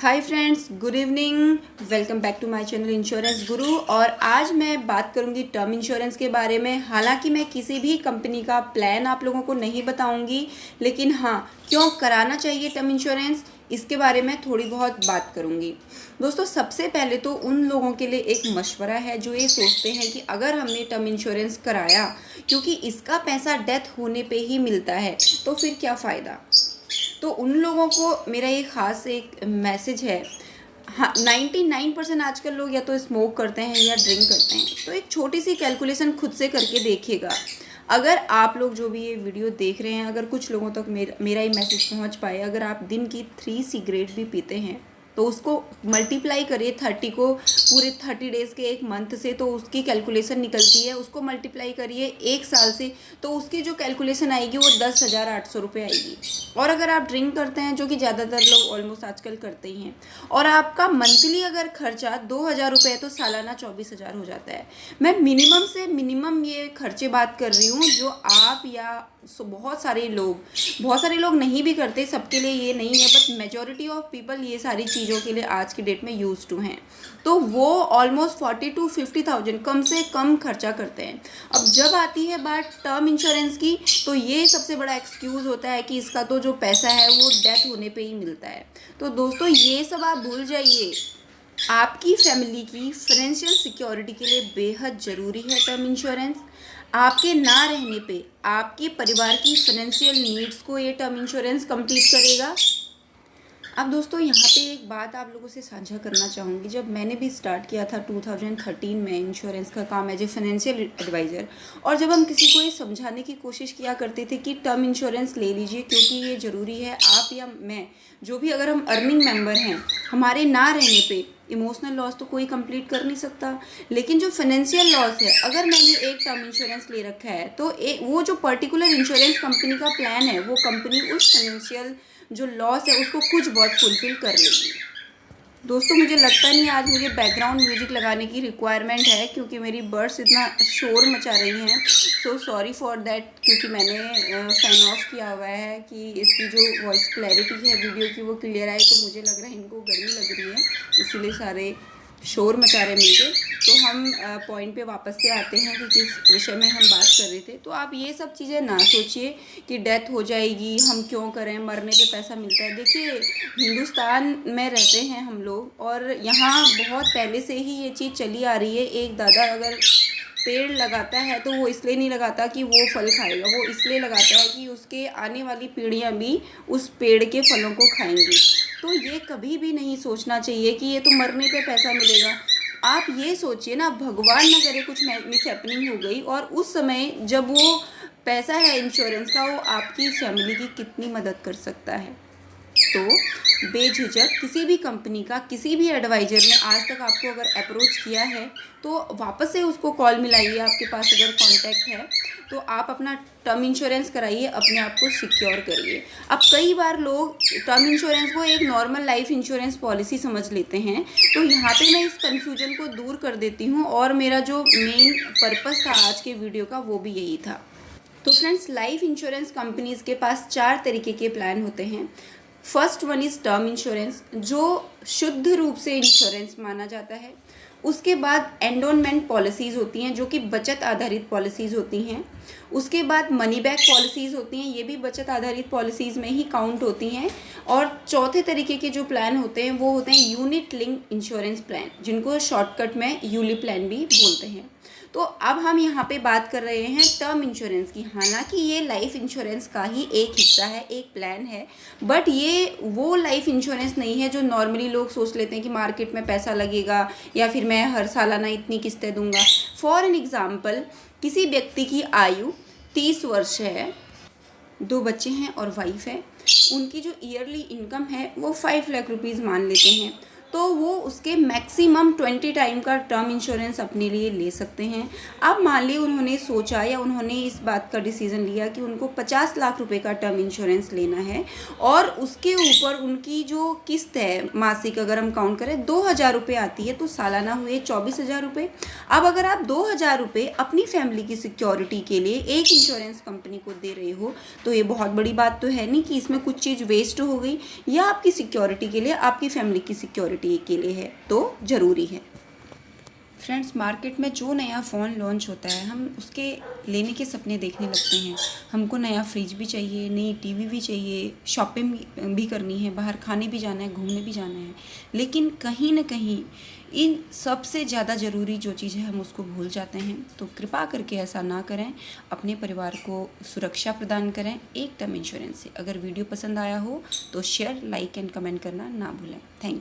Hi friends, good evening. Welcome back to my channel insurance Guru. और आज मैं बात करूंगी टर्म इंश्योरेंस के बारे में। हालांकि मैं किसी भी कंपनी का प्लान आप लोगों को नहीं बताऊंगी, लेकिन हाँ, क्यों कराना चाहिए टर्म इंश्योरेंस, इसके बारे में थोड़ी बहुत बात करूंगी। दोस्तों, सबसे पहले तो उन लोगों के लिए एक मशवरा है जो ये सोचते हैं कि अगर हमने टर्म इंश्योरेंस कराया, क्योंकि इसका पैसा डेथ होने पे ही मिलता है, तो फिर क्या फ़ायदा। तो उन लोगों को मेरा ये ख़ास एक मैसेज है। हाँ, 99% आजकल लोग या तो स्मोक करते हैं या ड्रिंक करते हैं। तो एक छोटी सी कैलकुलेशन खुद से करके देखिएगा। अगर आप लोग जो भी ये वीडियो देख रहे हैं, अगर कुछ लोगों तक मेरा ये मैसेज पहुंच पाए, अगर आप दिन की 3 सिगरेट भी पीते हैं तो उसको मल्टीप्लाई करिए 30 को, पूरे 30 डेज़ के एक मंथ से, तो उसकी कैलकुलेशन निकलती है। उसको मल्टीप्लाई करिए एक साल से, तो उसकी जो कैलकुलेशन आएगी वो 10,800 रुपये आएगी। और अगर आप ड्रिंक करते हैं, जो कि ज़्यादातर लोग ऑलमोस्ट आजकल करते ही हैं, और आपका मंथली अगर खर्चा 2,000 रुपये है, तो सालाना 24,000 हो जाता है। मैं मिनिमम से मिनिमम ये खर्चे बात कर रही हूँ, जो आप या बहुत सारे लोग नहीं भी करते, सबके लिए ये नहीं है, बट मेजॉरिटी ऑफ पीपल ये सारी चीज़ों के लिए आज की डेट में यूज टू हैं। तो वो ऑलमोस्ट 40 to 50,000 कम से कम खर्चा करते हैं। अब जब आती है बात टर्म इंश्योरेंस की, तो ये सबसे बड़ा एक्सक्यूज़ होता है कि इसका तो जो पैसा है वो डेथ होने पे ही मिलता है। तो दोस्तों, ये सब आप भूल जाइए। आपकी फैमिली की फाइनेंशियल सिक्योरिटी के लिए बेहद ज़रूरी है टर्म इंश्योरेंस। आपके ना रहने पे आपके परिवार की फाइनेंशियल नीड्स को ये टर्म इंश्योरेंस कंप्लीट करेगा। अब दोस्तों, यहाँ पे एक बात आप लोगों से साझा करना चाहूँगी। जब मैंने भी स्टार्ट किया था 2013 में इंश्योरेंस का काम एज ए फाइनेंशियल एडवाइज़र, और जब हम किसी को ये समझाने की कोशिश किया करते थे कि टर्म इंश्योरेंस ले लीजिए क्योंकि ये ज़रूरी है, आप या मैं, जो भी अगर हम अर्निंग मेंबर हैं, हमारे ना रहने पे इमोशनल लॉस तो कोई कंप्लीट कर नहीं सकता, लेकिन जो फाइनेंशियल लॉस है, अगर मैंने एक टर्म इंश्योरेंस ले रखा है, तो वो जो पर्टिकुलर इंश्योरेंस कंपनी का प्लान है, वो कंपनी उस फाइनेंशियल जो लॉस है उसको कुछ बहुत फुलफिल कर लेगी। दोस्तों, मुझे लगता नहीं आज मुझे बैकग्राउंड म्यूजिक लगाने की रिक्वायरमेंट है, क्योंकि मेरी बर्ड्स इतना शोर मचा रही हैं। सो सॉरी फॉर दैट, क्योंकि मैंने फ़ैन ऑफ किया हुआ है कि इसकी जो वॉइस क्लैरिटी है वीडियो की वो क्लियर आए। तो मुझे लग रहा है इनको गर्मी लग रही है, इसीलिए सारे शोर मचा रहे मुझे। तो हम पॉइंट पे वापस से आते हैं कि जिस विषय में हम बात कर रहे थे। तो आप ये सब चीज़ें ना सोचिए कि डेथ हो जाएगी, हम क्यों करें, मरने पे पैसा मिलता है। देखिए, हिंदुस्तान में रहते हैं हम लोग, और यहाँ बहुत पहले से ही ये चीज़ चली आ रही है। एक दादा अगर पेड़ लगाता है तो वो इसलिए नहीं लगाता कि वो फल खाएगा, वो इसलिए लगाता है कि उसके आने वाली पीढ़ियाँ भी उस पेड़ के फलों को खाएंगी। तो ये कभी भी नहीं सोचना चाहिए कि ये तो मरने पे पैसा मिलेगा। आप ये सोचिए ना, भगवान न करे कुछ मिस हैपनिंग हो गई, और उस समय जब वो पैसा है इंश्योरेंस का, वो आपकी फैमिली की कितनी मदद कर सकता है। तो बेझिझक किसी भी कंपनी का किसी भी एडवाइज़र ने आज तक आपको अगर अप्रोच किया है, तो वापस से उसको कॉल मिलाइए। आपके पास अगर कांटेक्ट है तो आप अपना टर्म इंश्योरेंस कराइए, अपने आप को सिक्योर करिए। अब कई बार लोग टर्म इंश्योरेंस को एक नॉर्मल लाइफ इंश्योरेंस पॉलिसी समझ लेते हैं, तो यहाँ पे मैं इस कन्फ्यूजन को दूर कर देती हूँ, और मेरा जो मेन पर्पस था आज के वीडियो का वो भी यही था। तो फ्रेंड्स, लाइफ इंश्योरेंस कंपनीज़ के पास 4 तरीके के प्लान होते हैं। First one is term insurance, जो शुद्ध रूप से इंश्योरेंस माना जाता है। उसके बाद एंडोनमेंट पॉलिसीज़ होती हैं, जो कि बचत आधारित पॉलिसीज़ होती हैं। उसके बाद मनी बैक पॉलिसीज़ होती हैं, ये भी बचत आधारित पॉलिसीज़ में ही काउंट होती हैं। और चौथे तरीके के जो प्लान होते हैं वो होते हैं यूनिट लिंक इंश्योरेंस प्लान, जिनको शॉर्टकट में यूली प्लान भी बोलते हैं। तो अब हम यहाँ पे बात कर रहे हैं टर्म इंश्योरेंस की। हालांकि ये लाइफ इंश्योरेंस का ही एक हिस्सा है, एक प्लान है, बट ये वो लाइफ इंश्योरेंस नहीं है जो नॉर्मली लोग सोच लेते हैं कि मार्केट में पैसा लगेगा या फिर मैं हर सालाना इतनी किस्तें दूंगा। फॉर एन एग्ज़ाम्पल, किसी व्यक्ति की आयु 30 वर्ष है, 2 बच्चे हैं और वाइफ है, उनकी जो ईयरली इनकम है वो 5 लाख रुपीज़ मान लेते हैं। तो वो उसके मैक्सिमम 20 टाइम का टर्म इंश्योरेंस अपने लिए ले सकते हैं। अब मान ली उन्होंने सोचा या उन्होंने इस बात का डिसीज़न लिया कि उनको 50 लाख रुपए का टर्म इंश्योरेंस लेना है और उसके ऊपर उनकी जो किस्त है मासिक अगर हम काउंट करें 2,000 रुपये आती है, तो सालाना हुए 24,000 रुपये। अब अगर आप 2,000 रुपये अपनी फैमिली की सिक्योरिटी के लिए एक इंश्योरेंस कंपनी को दे रहे हो, तो ये बहुत बड़ी बात तो है नहीं कि इसमें कुछ चीज़ वेस्ट हो गई, या आपकी सिक्योरिटी के लिए, आपकी फैमिली की सिक्योरिटी के लिए है, तो ज़रूरी है। फ्रेंड्स, मार्केट में जो नया फ़ोन लॉन्च होता है हम उसके लेने के सपने देखने लगते हैं। हमको नया फ्रिज भी चाहिए, नई टीवी भी चाहिए, शॉपिंग भी करनी है, बाहर खाने भी जाना है, घूमने भी जाना है, लेकिन कहीं ना कहीं इन सबसे ज़्यादा ज़रूरी जो चीज़ है हम उसको भूल जाते हैं। तो कृपा करके ऐसा ना करें, अपने परिवार को सुरक्षा प्रदान करें एक टर्म इंश्योरेंस से। अगर वीडियो पसंद आया हो तो शेयर, लाइक एंड कमेंट करना ना भूलें। Thank you.